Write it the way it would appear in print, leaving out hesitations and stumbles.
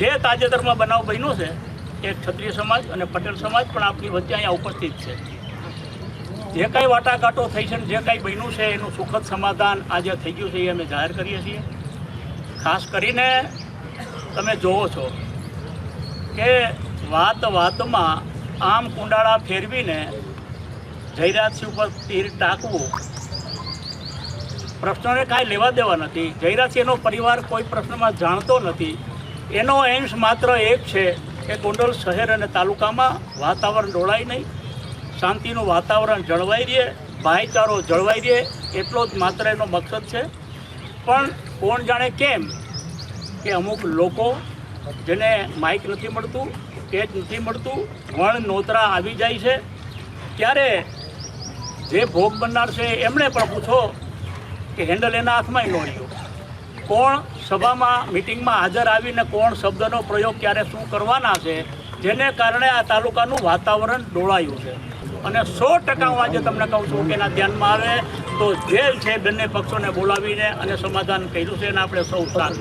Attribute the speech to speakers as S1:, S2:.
S1: જે તાજેતરમાં બનાવ બન્યો છે એ ક્ષત્રિય સમાજ અને પટેલ સમાજ પણ આપણી વચ્ચે અહીંયા ઉપસ્થિત છે. જે કાંઈ વાટાઘાટો થઈ છે, જે કાંઈ બન્યું છે એનું સુખદ સમાધાન આજે થઈ ગયું છે એ અમે જાહેર કરીએ છીએ. ખાસ કરીને તમે જોવો છો કે વાતમાં આમ કુંડાળા ફેરવીને જયરાજસિંહ ઉપર તીર ટાંકવું, પ્રશ્નોને કાંઈ લેવા દેવા નથી. જયરાજસિંહનો પરિવાર કોઈ પ્રશ્નમાં જાણતો નથી. એનો એમ્સ માત્ર એક છે કે ગોંડલ શહેર અને તાલુકામાં વાતાવરણ ડોળાય નહીં, શાંતિનું વાતાવરણ જળવાઈ રહે, ભાઈચારો જળવાઈ રહે, એટલો જ માત્ર એનો મકસદ છે. પણ કોણ જાણે કેમ કે અમુક લોકો જેને માઇક નથી મળતું, સ્ટેજ નથી મળતું, વણ નોતરા આવી જાય છે, ત્યારે જે ભોગ બનનાર છે એમણે પણ પૂછો કે હેન્ડલ એના હાથમાં ન રહ્યો. કોણ સભામાં મિટિંગમાં હાજર આવીને કોણ શબ્દનો પ્રયોગ ક્યારે શું કરવાના છે, જેને કારણે આ તાલુકાનું વાતાવરણ ડોળાયું છે. અને 100% હું આજે તમને કહું છું કે એના ધ્યાનમાં આવે તો જેલ છે બંને પક્ષોને બોલાવીને અને સમાધાન કર્યું છે અને આપણે સૌ સાથ